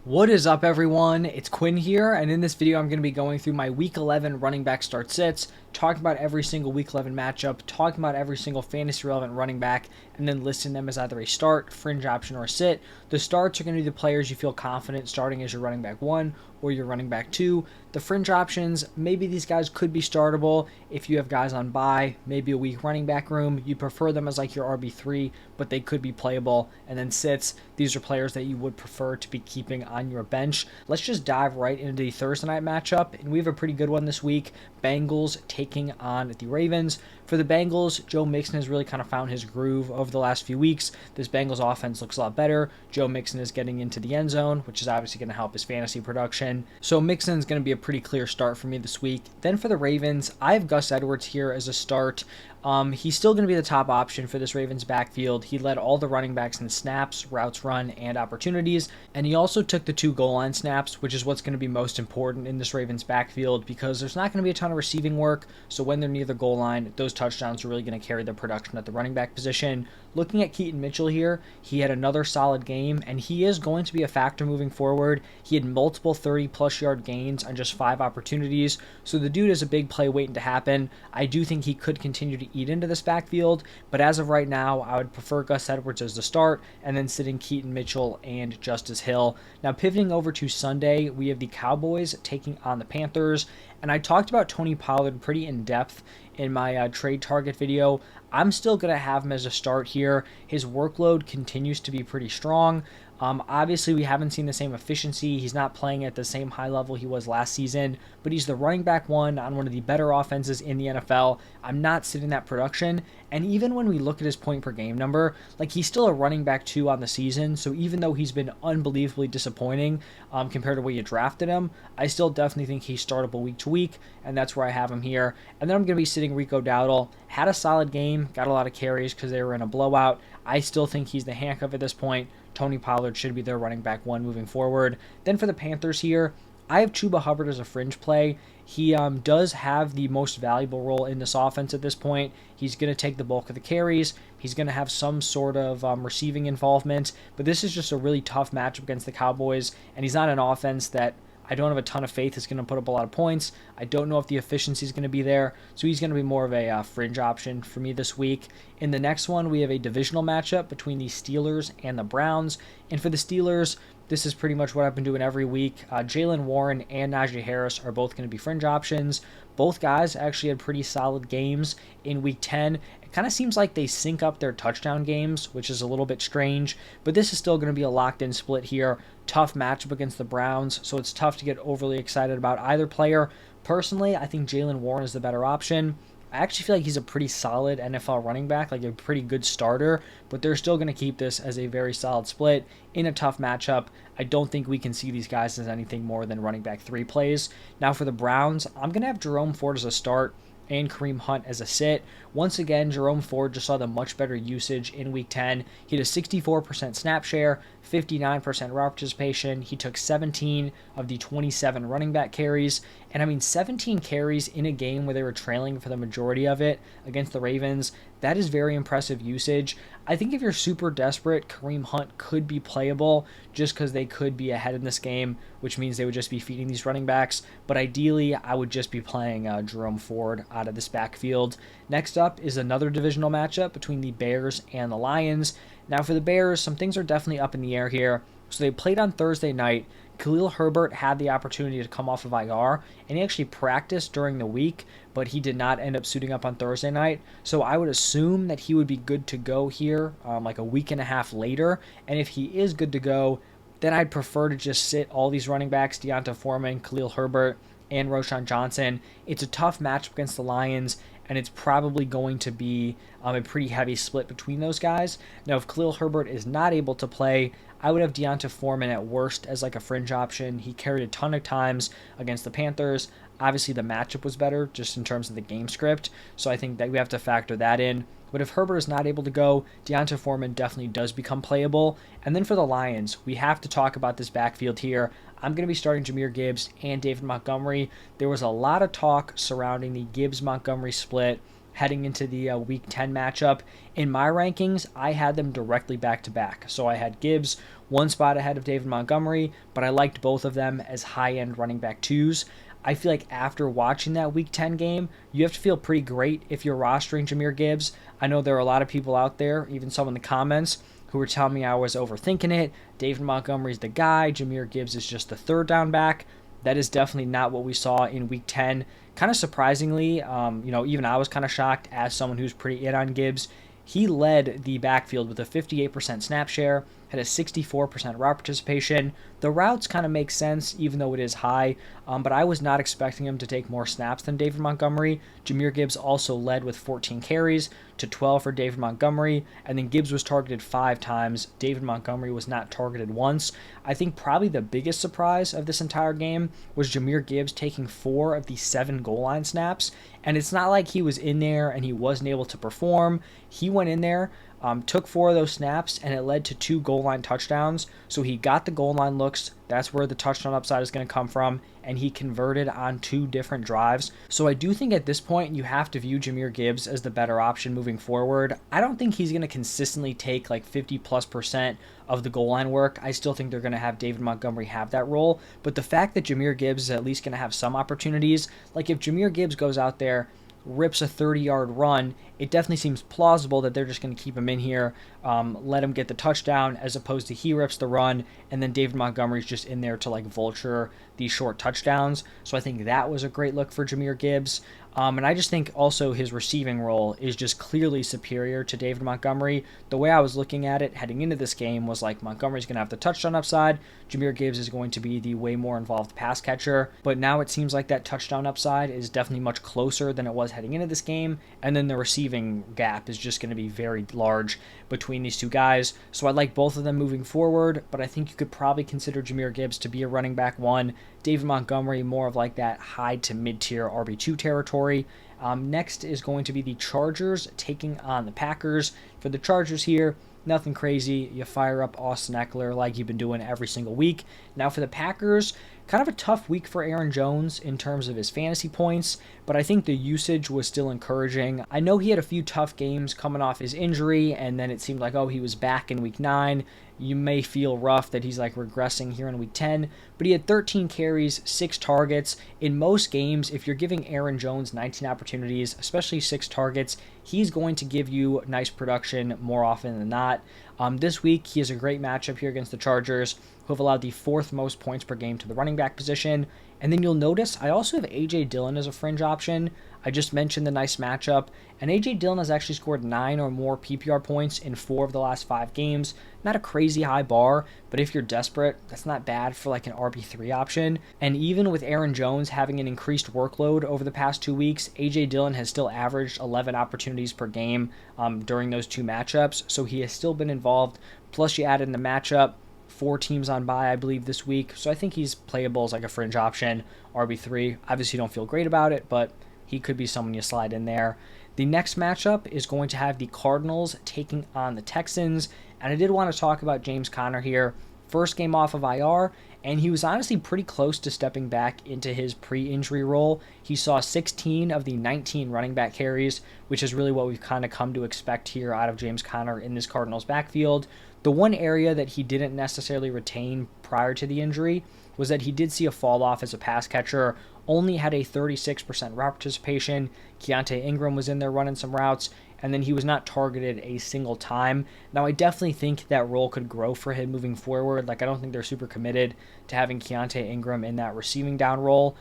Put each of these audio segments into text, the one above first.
What is up, everyone? It's Quinn here, and in this video I'm going to be going through my Week 11 running back start sits, talking about every single Week 11 matchup, talking about every single fantasy-relevant running back, and then listing them as either a start, fringe option, or a sit. The starts are going to be the players you feel confident starting as your running back 1 or your running back 2. The fringe options, maybe these guys could be startable if you have guys on bye, maybe a weak running back room. You prefer them as like your RB3, but they could be playable. And then sits, these are players that you would prefer to be keeping on your bench. Let's just dive right into the Thursday night matchup, and we have a pretty good one this week. Bengals taking on the Ravens. For the Bengals, Joe Mixon has really kind of found his groove over the last few weeks. This Bengals offense looks a lot better. Joe Mixon is getting into the end zone, which is obviously going to help his fantasy production. So Mixon's going to be a pretty clear start for me this week. Then for the Ravens, I have Gus Edwards here as a start. He's still going to be the top option for this Ravens backfield. He led all the running backs in snaps, routes run, and opportunities, and he also took the 2 goal line snaps, which is what's going to be most important in this Ravens backfield because there's not going to be a ton of receiving work, so when they're near the goal line, those touchdowns are really going to carry the production at the running back position. Looking at Keaton Mitchell here, he had another solid game, and he is going to be a factor moving forward. He had multiple 30-plus yard gains on just 5 opportunities, so the dude is a big play waiting to happen. I do think he could continue to eat into this backfield, but as of right now, I would prefer Gus Edwards as the start, and then sitting Keaton Mitchell and Justice Hill. Now pivoting over to Sunday, we have the Cowboys taking on the Panthers, and I talked about Tony Pollard pretty in depth in my trade target video. I'm still going to have him as a start here. His workload continues to be pretty strong. Obviously, we haven't seen the same efficiency. He's not playing at the same high level he was last season, but he's the running back 1 on one of the better offenses in the NFL. I'm not sitting that production, and even when we look at his point per game number, like he's still a running back 2 on the season, so even though he's been unbelievably disappointing compared to where you drafted him, I still definitely think he's startable week to week, and that's where I have him here. And then I'm going to be sitting Rico Dowdle. Had a solid game, got a lot of carries because they were in a blowout. I still think he's the handcuff at this point. Tony Pollard should be their running back 1 moving forward. Then for the Panthers here, I have Chuba Hubbard as a fringe play. He does have the most valuable role in this offense at this point. He's going to take the bulk of the carries. He's going to have some sort of receiving involvement, but this is just a really tough matchup against the Cowboys, and he's not an offense that I don't have a ton of faith is going to put up a lot of points. I don't know if the efficiency is going to be there, so he's going to be more of a fringe option for me this week. In the next one, we have a divisional matchup between the Steelers and the Browns. And for the Steelers, this is pretty much what I've been doing every week. Jaylen Warren and Najee Harris are both going to be fringe options. Both guys actually had pretty solid games in Week 10. It kind of seems like they sync up their touchdown games, which is a little bit strange, but this is still going to be a locked-in split here. Tough matchup against the Browns, so it's tough to get overly excited about either player. Personally, I think Jaylen Warren is the better option. I actually feel like he's a pretty solid NFL running back, like a pretty good starter, but they're still going to keep this as a very solid split in a tough matchup. I don't think we can see these guys as anything more than running back 3 plays. Now for the Browns, I'm going to have Jerome Ford as a start and Kareem Hunt as a sit. Once again, Jerome Ford just saw the much better usage in Week 10. He had a 64% snap share, 59% route participation. He took 17 of the 27 running back carries. And I mean, 17 carries in a game where they were trailing for the majority of it against the Ravens. That is very impressive usage. I think if you're super desperate, Kareem Hunt could be playable just because they could be ahead in this game, which means they would just be feeding these running backs. But ideally, I would just be playing Jerome Ford out of this backfield. Next up is another divisional matchup between the Bears and the Lions. Now for the Bears, some things are definitely up in the air here. So they played on Thursday night. Khalil Herbert had the opportunity to come off of IR, and he actually practiced during the week, but he did not end up suiting up on Thursday night. So I would assume that he would be good to go here like a week and a half later. And if he is good to go, then I'd prefer to just sit all these running backs, Deonta Foreman, Khalil Herbert, and Roschon Johnson. It's a tough matchup against the Lions, and it's probably going to be a pretty heavy split between those guys. Now, if Khalil Herbert is not able to play, I would have Deonta Foreman at worst as like a fringe option. He carried a ton of times against the Panthers. Obviously, the matchup was better just in terms of the game script, so I think that we have to factor that in. But if Herbert is not able to go, Deonta Foreman definitely does become playable. And then for the Lions, we have to talk about this backfield here. I'm going to be starting Jahmyr Gibbs and David Montgomery. There was a lot of talk surrounding the Gibbs-Montgomery split heading into the Week 10 matchup. In my rankings, I had them directly back-to-back. So I had Gibbs one spot ahead of David Montgomery, but I liked both of them as high-end running back twos. I feel like after watching that Week 10 game, you have to feel pretty great if you're rostering Jahmyr Gibbs. I know there are a lot of people out there, even some in the comments, who were telling me I was overthinking it. David Montgomery's the guy. Jahmyr Gibbs is just the third down back. That is definitely not what we saw in Week 10. Kind of surprisingly, even I was kind of shocked as someone who's pretty in on Gibbs. He led the backfield with a 58% snap share, had a 64% route participation. The routes kind of make sense, even though it is high, but I was not expecting him to take more snaps than David Montgomery. Jahmyr Gibbs also led with 14 carries to 12 for David Montgomery, and then Gibbs was targeted 5 times. David Montgomery was not targeted once. I think probably the biggest surprise of this entire game was Jahmyr Gibbs taking 4 of the 7 goal line snaps, and it's not like he was in there and he wasn't able to perform. He went in there, took 4 of those snaps, and it led to 2 goal line touchdowns. So he got the goal line looks. That's where the touchdown upside is going to come from, and he converted on 2 different drives. So I do think at this point you have to view Jahmyr Gibbs as the better option moving forward. I don't think he's going to consistently take like 50+% of the goal line work. I still think they're going to have David Montgomery have that role, but the fact that Jahmyr Gibbs is at least going to have some opportunities, like if Jahmyr Gibbs goes out there, rips a 30-yard run, it definitely seems plausible that they're just going to keep him in here, let him get the touchdown, as opposed to he rips the run, and then David Montgomery's just in there to like vulture these short touchdowns. So I think that was a great look for Jahmyr Gibbs. And I just think also his receiving role is just clearly superior to David Montgomery. The way I was looking at it heading into this game was like Montgomery's going to have the touchdown upside. Jahmyr Gibbs is going to be the way more involved pass catcher. But now it seems like that touchdown upside is definitely much closer than it was heading into this game. And then the receiving gap is just going to be very large between these two guys. So I like both of them moving forward, but I think you could probably consider Jahmyr Gibbs to be a running back 1. David Montgomery more of like that high to mid-tier RB2 territory. Next is going to be the Chargers taking on the Packers. For the Chargers here, nothing crazy. You fire up Austin Eckler like you've been doing every single week. Now for the Packers, kind of a tough week for Aaron Jones in terms of his fantasy points, but I think the usage was still encouraging. I know he had a few tough games coming off his injury, and then it seemed like, oh, he was back in week 9. You may feel rough that he's like regressing here in week 10, but he had 13 carries, 6 targets. In most games, if you're giving Aaron Jones 19 opportunities, especially 6 targets, he's going to give you nice production more often than not. This week, he has a great matchup here against the Chargers, who have allowed the 4th most points per game to the running back position. And then you'll notice I also have A.J. Dillon as a fringe option. I just mentioned the nice matchup, and A.J. Dillon has actually scored 9 or more PPR points in 4 of the last 5 games. Not a crazy high bar, but if you're desperate, that's not bad for like an RB3 option. And even with Aaron Jones having an increased workload over the past 2 weeks, A.J. Dillon has still averaged 11 opportunities per game during those 2 matchups, so he has still been involved. Plus you add in the matchup, 4 teams on bye, I believe, this week, so I think he's playable as like a fringe option, RB3. Obviously don't feel great about it, but he could be someone you slide in there. The next matchup is going to have the Cardinals taking on the Texans, and I did want to talk about James Conner here. First game off of IR, and he was honestly pretty close to stepping back into his pre-injury role. He saw 16 of the 19 running back carries, which is really what we've kind of come to expect here out of James Conner in this Cardinals backfield. The one area that he didn't necessarily retain prior to the injury was that he did see a fall off as a pass catcher, only had a 36% route participation. Keontae Ingram was in there running some routes, and then he was not targeted a single time. Now, I definitely think that role could grow for him moving forward. Like, I don't think they're super committed to having Keontae Ingram in that receiving down role.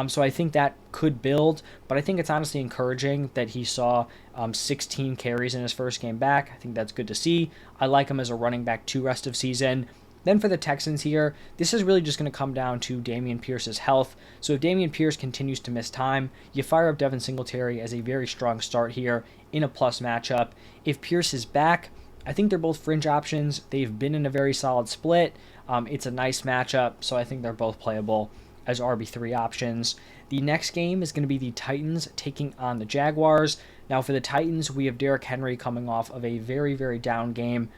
So I think that could build, but I think it's honestly encouraging that he saw 16 carries in his first game back. I think that's good to see. I like him as a running back 2 rest of season. Then for the Texans here, this is really just going to come down to Dameon Pierce's health. So if Dameon Pierce continues to miss time, you fire up Devin Singletary as a very strong start here in a plus matchup. If Pierce is back, I think they're both fringe options. They've been in a very solid split. It's a nice matchup, so I think they're both playable as RB3 options. The next game is going to be the Titans taking on the Jaguars. Now for the Titans, we have Derrick Henry coming off of a very, very down game.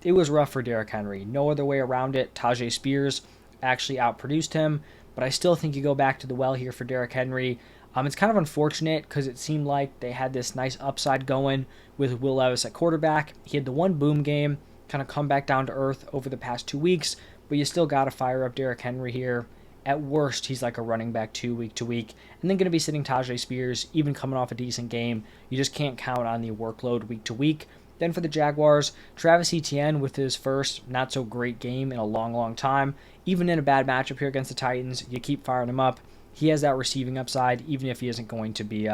It was rough for Derrick Henry. No other way around it. Tajay Spears actually outproduced him, but I still think you go back to the well here for Derrick Henry. It's kind of unfortunate because it seemed like they had this nice upside going with Will Levis at quarterback. He had the one boom game, kind of come back down to earth over the past 2 weeks, but you still got to fire up Derrick Henry here. At worst, he's like a running back 2 week to week, and then going to be sitting Tajay Spears, even coming off a decent game. You just can't count on the workload week to week. Then for the Jaguars, Travis Etienne with his first not so great game in a long, long time. Even in a bad matchup here against the Titans, you keep firing him up. He has that receiving upside, even if he isn't going to be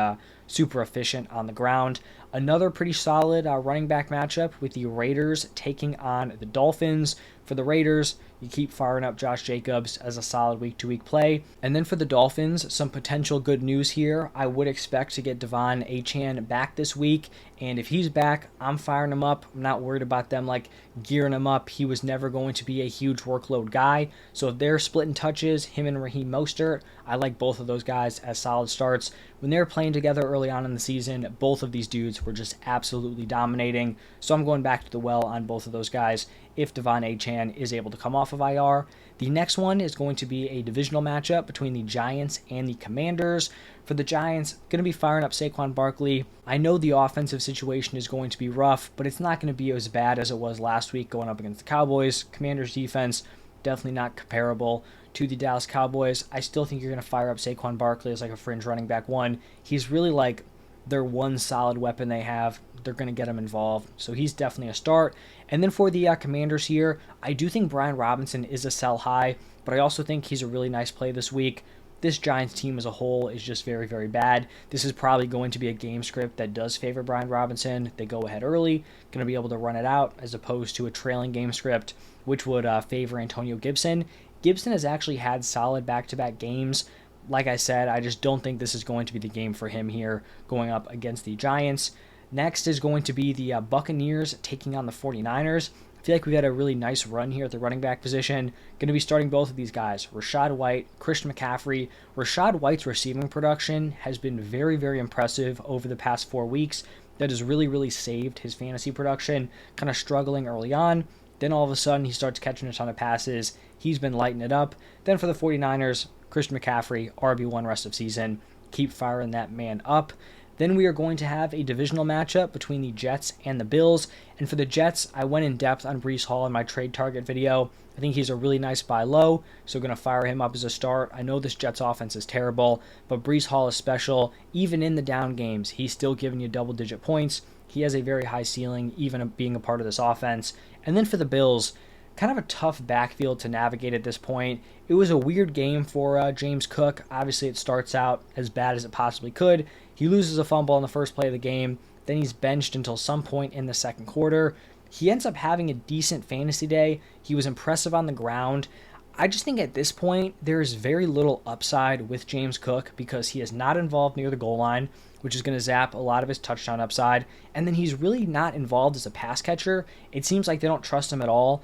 super efficient on the ground. Another pretty solid running back matchup with the Raiders taking on the Dolphins. For the Raiders, you keep firing up Josh Jacobs as a solid week-to-week play. And then for the Dolphins, some potential good news here. I would expect to get Devon Achane back this week. And if he's back, I'm firing him up. I'm not worried about them like gearing him up. He was never going to be a huge workload guy. So if they're splitting touches, him and Raheem Mostert, I like both of those guys as solid starts. When they were playing together early on in the season, both of these dudes were just absolutely dominating. So I'm going back to the well on both of those guys if Devon Achane is able to come off of IR. The next one is going to be a divisional matchup between the Giants and the Commanders. For the Giants, going to be firing up Saquon Barkley. I know the offensive situation is going to be rough, but it's not going to be as bad as it was last week going up against the Cowboys. Commanders defense, definitely not comparable to the Dallas Cowboys. I still think you're going to fire up Saquon Barkley as like a fringe running back one. He's really like their one solid weapon they have. They're going to get him involved. So he's definitely a start. And then for the Commanders here, I do think Brian Robinson is a sell high, but I also think he's a really nice play this week. This Giants team as a whole is just very, very bad. This is probably going to be a game script that does favor Brian Robinson. They go ahead early, going to be able to run it out as opposed to a trailing game script, which would favor Antonio Gibson. Gibson has actually had solid back-to-back games. Like I said, I just don't think this is going to be the game for him here going up against the Giants. Next is going to be the Buccaneers taking on the 49ers. I feel like we've had a really nice run here at the running back position. Going to be starting both of these guys, Rachaad White, Christian McCaffrey. Rachaad White's receiving production has been very, very impressive over the past 4 weeks. That has really, really saved his fantasy production, kind of struggling early on. Then all of a sudden he starts catching a ton of passes. He's been lighting it up. Then for the 49ers, Christian McCaffrey, RB1 rest of season. Keep firing that man up. Then we are going to have a divisional matchup between the Jets and the Bills. And for the Jets, I went in depth on Breece Hall in my trade target video. I think he's a really nice buy low, so going to fire him up as a start. I know this Jets offense is terrible, but Breece Hall is special. Even in the down games, he's still giving you double-digit points. He has a very high ceiling, even being a part of this offense. And then for the Bills, kind of a tough backfield to navigate at this point. It was a weird game for James Cook. Obviously, it starts out as bad as it possibly could. He loses a fumble on the first play of the game. Then he's benched until some point in the second quarter. He ends up having a decent fantasy day. He was impressive on the ground. I just think at this point, there is very little upside with James Cook because he is not involved near the goal line, which is going to zap a lot of his touchdown upside. And then he's really not involved as a pass catcher. It seems like they don't trust him at all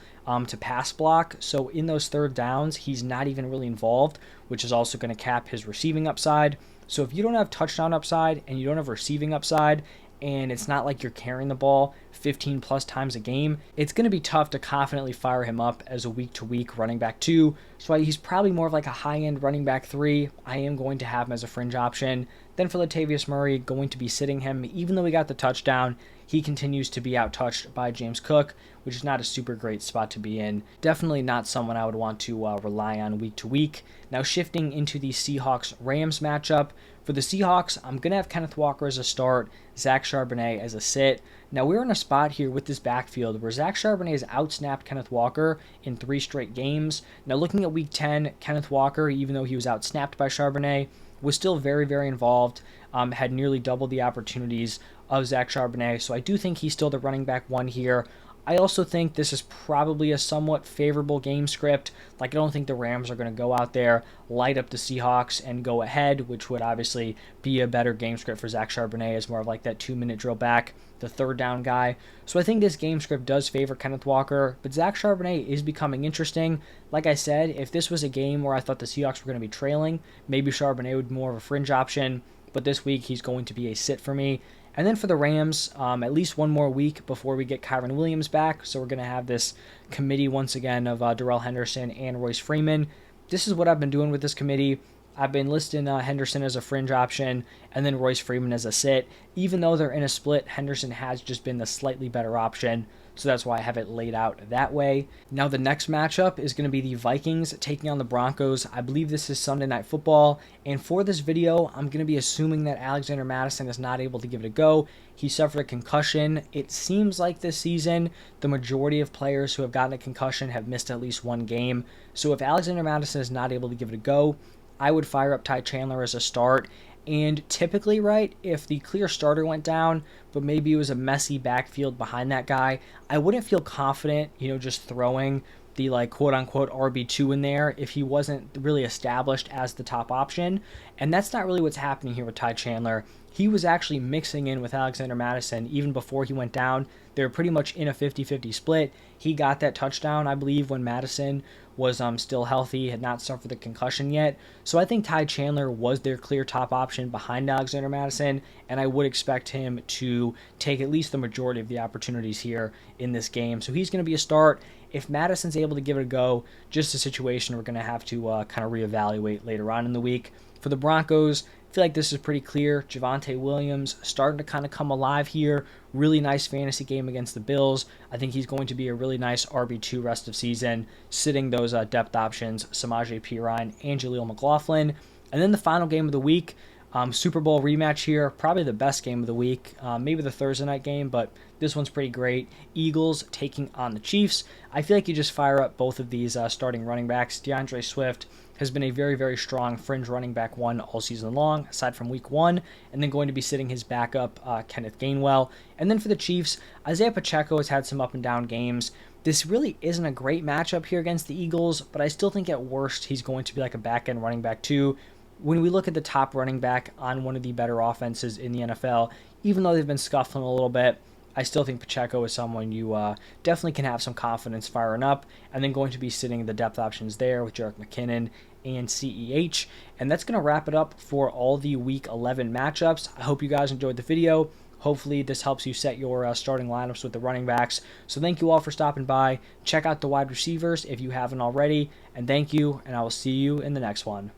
to pass block. So in those third downs, he's not even really involved, which is also going to cap his receiving upside. So if you don't have touchdown upside and you don't have receiving upside, and it's not like you're carrying the ball 15 plus times a game, it's going to be tough to confidently fire him up as a week-to-week running back 2. So he's probably more of like a high-end running back 3. I am going to have him as a fringe option. Then for Latavius Murray, going to be sitting him. Even though he got the touchdown, he continues to be out-touched by James Cook, which is not a super great spot to be in. Definitely not someone I would want to rely on week-to-week. Now shifting into the Seahawks Rams matchup. For the Seahawks, I'm going to have Kenneth Walker as a start, Zach Charbonnet as a sit. Now we're in a spot here with this backfield where Zach Charbonnet has outsnapped Kenneth Walker in 3 straight games. Now looking at week 10, Kenneth Walker, even though he was outsnapped by Charbonnet, was still very, very involved, had nearly double the opportunities of Zach Charbonnet. So I do think he's still the running back 1 here. I also think this is probably a somewhat favorable game script. Like, I don't think the Rams are going to go out there, light up the Seahawks, and go ahead, which would obviously be a better game script for Zach Charbonnet as more of like that 2-minute drill back, the third down guy. So I think this game script does favor Kenneth Walker, but Zach Charbonnet is becoming interesting. Like I said, if this was a game where I thought the Seahawks were going to be trailing, maybe Charbonnet would be more of a fringe option, but this week he's going to be a sit for me. And then for the Rams, at least one more week before we get Kyren Williams back. So we're going to have this committee once again of Darrell Henderson and Royce Freeman. This is what I've been doing with this committee. I've been listing Henderson as a fringe option and then Royce Freeman as a sit. Even though they're in a split, Henderson has just been the slightly better option. So that's why I have it laid out that way. Now the next matchup is going to be the Vikings taking on the Broncos. I believe this is Sunday Night Football. And for this video, I'm going to be assuming that Alexander Mattison is not able to give it a go. He suffered a concussion. It seems like this season, the majority of players who have gotten a concussion have missed at least one game. So if Alexander Mattison is not able to give it a go, I would fire up Ty Chandler as a start. And typically, right, if the clear starter went down, but maybe it was a messy backfield behind that guy, I wouldn't feel confident, just throwing the quote-unquote RB2 in there if he wasn't really established as the top option. And that's not really what's happening here with Ty Chandler. He was actually mixing in with Alexander Mattison even before he went down. They were pretty much in a 50-50 split. He got that touchdown, I believe, when Mattison was still healthy, had not suffered the concussion yet. So I think Ty Chandler was their clear top option behind Alexander Mattison, and I would expect him to take at least the majority of the opportunities here in this game. So he's going to be a start. If Madison's able to give it a go, just a situation we're going to have to kind of reevaluate later on in the week. For the Broncos, I feel like this is pretty clear. Javonte Williams starting to kind of come alive here. Really nice fantasy game against the Bills. I think he's going to be a really nice RB2 rest of season, sitting those depth options, Samaje Perine and Jaleel McLaughlin. And then the final game of the week, Super Bowl rematch here, probably the best game of the week, maybe the Thursday night game, but this one's pretty great. Eagles taking on the Chiefs. I feel like you just fire up both of these starting running backs. DeAndre Swift has been a very, very strong fringe running back one all season long, aside from week one, and then going to be sitting his backup, Kenneth Gainwell. And then for the Chiefs, Isaiah Pacheco has had some up and down games. This really isn't a great matchup here against the Eagles, but I still think at worst he's going to be like a back-end running back too. When we look at the top running back on one of the better offenses in the NFL, even though they've been scuffling a little bit, I still think Pacheco is someone you definitely can have some confidence firing up, and then going to be sitting the depth options there with Jerick McKinnon and CEH. And that's going to wrap it up for all the Week 11 matchups. I hope you guys enjoyed the video. Hopefully this helps you set your starting lineups with the running backs. So thank you all for stopping by. Check out the wide receivers if you haven't already. And thank you, and I will see you in the next one.